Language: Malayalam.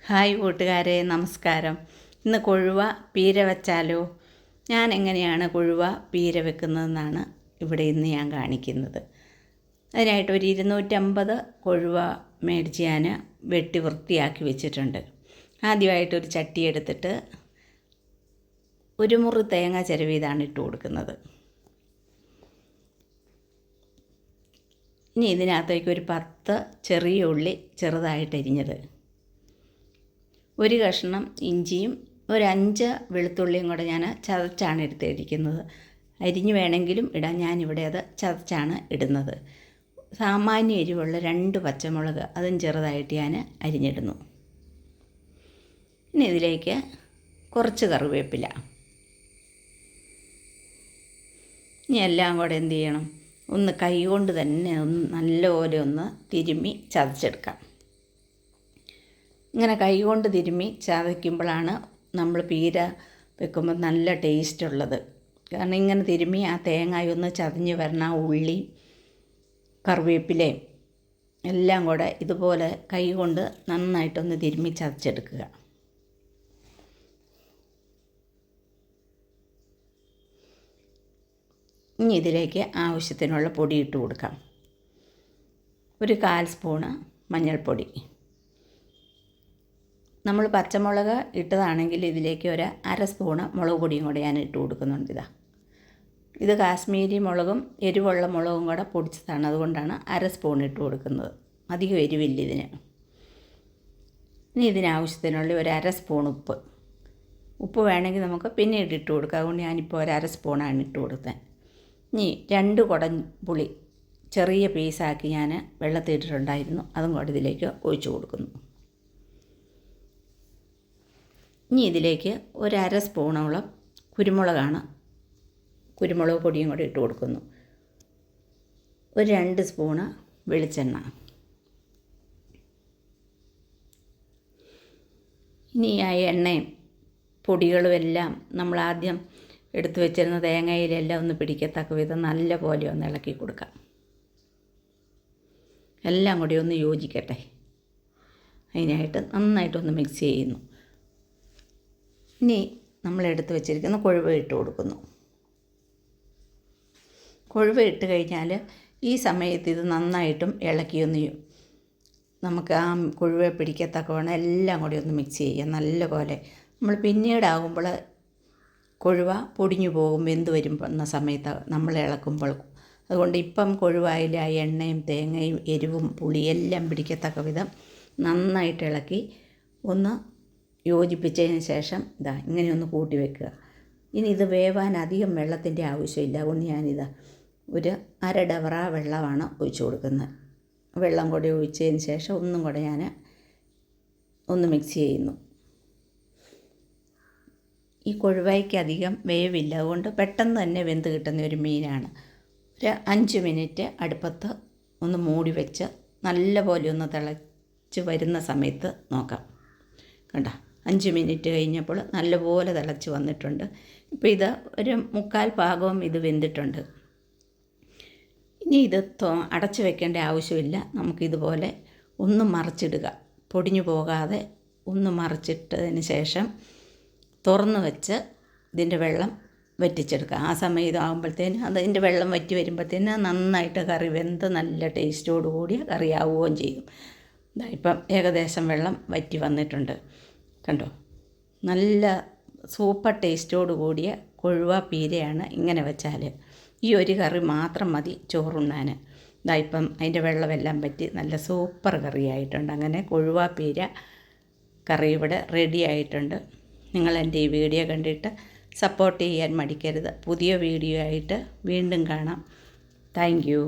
ഹായ് കൂട്ടുകാരെ, നമസ്കാരം. ഇന്ന് കൊഴുവ പീര വെച്ചാലോ? ഞാൻ എങ്ങനെയാണ് കൊഴുവ പീര വെക്കുന്നതെന്നാണ് ഇവിടെ ഇന്ന് ഞാൻ കാണിക്കുന്നത്. അതിനായിട്ട് ഒരു 250 കൊഴുവ മേടിച്ച് ഞാൻ വെട്ടി വൃത്തിയാക്കി വെച്ചിട്ടുണ്ട്. ആദ്യമായിട്ടൊരു ചട്ടി എടുത്തിട്ട് ഒരു മുറി തേങ്ങ ചിരവിയതാണ് ഇട്ട് കൊടുക്കുന്നത്. ഇനി ഇതിനകത്തേക്ക് ഒരു 10 ചെറിയ ഉള്ളി ചെറുതായിട്ട് അരിഞ്ഞത്, ഒരു കഷ്ണം ഇഞ്ചിയും ഒരു 5 വെളുത്തുള്ളിയും കൂടെ ഞാൻ ചതച്ചാണ് എടുത്തിരിക്കുന്നത്. അരിഞ്ഞ് വേണമെങ്കിലും ഇടാം, ഞാനിവിടെ അത് ചതച്ചാണ് ഇടുന്നത്. സാമാന്യ എരിവുള്ള 2 പച്ചമുളക് അതും ചെറുതായിട്ട് ഞാൻ അരിഞ്ഞിടുന്നു. ഇനി ഇതിലേക്ക് കുറച്ച് കറിവേപ്പില. ഇനി എല്ലാം കൂടെ എന്ത് ചെയ്യണം, ഒന്ന് കൈ കൊണ്ട് തന്നെ നല്ലപോലെ ഒന്ന് തിരുമ്മി ചതച്ചെടുക്കാം. ഇങ്ങനെ കൈകൊണ്ട് തിരുമ്മി ചതയ്ക്കുമ്പോഴാണ് നമ്മൾ പീര വെക്കുമ്പോൾ നല്ല ടേസ്റ്റ് ഉള്ളത്. കാരണം ഇങ്ങനെ തിരുമ്മി ആ തേങ്ങയൊന്ന് ചതഞ്ഞ് വരണ ആ ഉള്ളി കറിവേപ്പിലയും എല്ലാം കൂടെ ഇതുപോലെ കൈ കൊണ്ട് നന്നായിട്ടൊന്ന് തിരുമ്മി ചതച്ചെടുക്കുക. ഇനി ഇതിലേക്ക് ആവശ്യത്തിനുള്ള പൊടി ഇട്ട് കൊടുക്കാം. ഒരു 1/4 സ്പൂണ് മഞ്ഞൾപ്പൊടി. നമ്മൾ പച്ചമുളക് ഇട്ടതാണെങ്കിൽ ഇതിലേക്ക് ഒരു 1/2 സ്പൂണ് മുളക് പൊടിയും കൂടെ ഞാൻ ഇട്ട് കൊടുക്കുന്നുണ്ട്. ഇത് കാശ്മീരി മുളകും എരിവുള്ള മുളകും കൂടെ പൊടിച്ചതാണ്, അതുകൊണ്ടാണ് 1/2 സ്പൂൺ ഇട്ട് കൊടുക്കുന്നത്. അധികം എരിവില്ല ഇതിന്. ഇനി ഇതിനാവശ്യത്തിനുള്ള ഒരു 1/2 സ്പൂൺ ഉപ്പ് വേണമെങ്കിൽ നമുക്ക് പിന്നീട് ഇട്ട് കൊടുക്കാം. അതുകൊണ്ട് ഞാനിപ്പോൾ ഒരു 1/2 സ്പൂണാണ് ഇട്ട് കൊടുത്തത്. ഇനി 2 കുടം പുളി ചെറിയ പീസാക്കി ഞാൻ വെള്ളത്തിട്ടിട്ടുണ്ടായിരുന്നു, അതും കൂടെ ഇതിലേക്ക് ഒഴിച്ചു കൊടുക്കുന്നു. ഇനി ഇതിലേക്ക് ഒരു 1/2 സ്പൂണോളം കുരുമുളക് പൊടിയും കൂടി ഇട്ട് കൊടുക്കുന്നു. ഒരു 2 സ്പൂണ് വെളിച്ചെണ്ണ. ഇനി ആ എണ്ണയും പൊടികളും എല്ലാം നമ്മൾ ആദ്യം എടുത്തു വെച്ചിരുന്ന തേങ്ങയിലെല്ലാം ഒന്ന് പിടിക്കത്തക്ക വിധം നല്ല പോലെ ഒന്ന് ഇളക്കി കൊടുക്കാം. എല്ലാം കൂടി ഒന്ന് യോജിക്കട്ടെ. അതിനായിട്ട് നന്നായിട്ടൊന്ന് മിക്സ് ചെയ്യുന്നു. ഇനി നമ്മൾ എടുത്ത് വെച്ചിരിക്കുന്ന കൊഴുവ ഇട്ട് കൊടുക്കുന്നു. കൊഴുവ ഇട്ട് കഴിഞ്ഞാൽ ഈ സമയത്ത് ഇത് നന്നായിട്ടും ഇളക്കിയൊന്ന് നമുക്ക് ആ കൊഴുവ പിടിക്കത്തക്കവണ്ണം എല്ലാം കൂടി ഒന്ന് മിക്സ് ചെയ്യുക നല്ലപോലെ. നമ്മൾ പിന്നീടാകുമ്പോൾ കൊഴുവ പൊടിഞ്ഞു പോകും, വെന്ത് വരുന്ന സമയത്ത് നമ്മൾ ഇളക്കുമ്പോൾ. അതുകൊണ്ട് ഇപ്പം കൊഴുവായിൽ ആ എണ്ണയും തേങ്ങയും എരിവും പുളിയെല്ലാം പിടിക്കത്തക്ക വിധം നന്നായിട്ട് ഇളക്കി ഒന്ന് യോജിപ്പിച്ചതിന് ശേഷം ഇങ്ങനെയൊന്ന് കൂട്ടി വെക്കുക. ഇനി ഇത് വേവാൻ അധികം വെള്ളത്തിൻ്റെ ആവശ്യമില്ല. അതുകൊണ്ട് ഞാനിത് ഒരു 1/2 ഡവറ വെള്ളമാണ് ഒഴിച്ചു കൊടുക്കുന്നത്. വെള്ളം കൂടി ഒഴിച്ചതിന് ശേഷം ഒന്നും കൂടെ ഞാൻ ഒന്ന് മിക്സ് ചെയ്യുന്നു. ഈ കൊഴുവയ്ക്ക് അധികം വേവില്ല, അതുകൊണ്ട് പെട്ടെന്ന് തന്നെ വെന്ത് കിട്ടുന്ന ഒരു മീനാണ്. ഒരു 5 മിനിറ്റ് അടുപ്പത്ത് ഒന്ന് മൂടി വെച്ച് നല്ലപോലെ ഒന്ന് തിളച്ച് വരുന്ന സമയത്ത് നോക്കാം. കണ്ടോ, 5 മിനിറ്റ് കഴിഞ്ഞപ്പോൾ നല്ലപോലെ തിളച്ച് വന്നിട്ടുണ്ട്. ഇപ്പോൾ ഇത് ഒരു 1/4 ഭാഗവും ഇത് വെന്തിട്ടുണ്ട്. ഇനി ഇത് അടച്ച് വെക്കേണ്ട ആവശ്യമില്ല. നമുക്കിതുപോലെ ഒന്ന് മറിച്ചിടുക, പൊടിഞ്ഞു പോകാതെ ഒന്ന് മറിച്ചിട്ടതിന് ശേഷം തുറന്ന് വെച്ച് ഇതിൻ്റെ വെള്ളം വറ്റിച്ചെടുക്കുക. ആ സമയം ആകുമ്പോഴത്തേന് അതിൻ്റെ വെള്ളം വറ്റി വരുമ്പോഴത്തേന് നന്നായിട്ട് കറി വെന്ത് നല്ല ടേസ്റ്റോടു കൂടി കറിയാവുകയും ചെയ്യും. ഇപ്പം ഏകദേശം വെള്ളം വറ്റി വന്നിട്ടുണ്ട്. കണ്ടോ, നല്ല സൂപ്പർ ടേസ്റ്റോടു കൂടിയ കൊഴുവ പീരയാണ് ഇങ്ങനെ വെച്ചാൽ. ഈ ഒരു കറി മാത്രം മതി ചോറുണ്ണാൻ. ഇപ്പം അതിൻ്റെ വെള്ളമെല്ലാം പറ്റി നല്ല സൂപ്പർ കറിയായിട്ടുണ്ട്. അങ്ങനെ കൊഴുവ പീര കറി ഇവിടെ റെഡി ആയിട്ടുണ്ട്. നിങ്ങൾ എൻ്റെ ഈ വീഡിയോ കണ്ടിട്ട് സപ്പോർട്ട് ചെയ്യാൻ മടിക്കരുത്. പുതിയ വീഡിയോ ആയിട്ട് വീണ്ടും കാണാം. Thank you.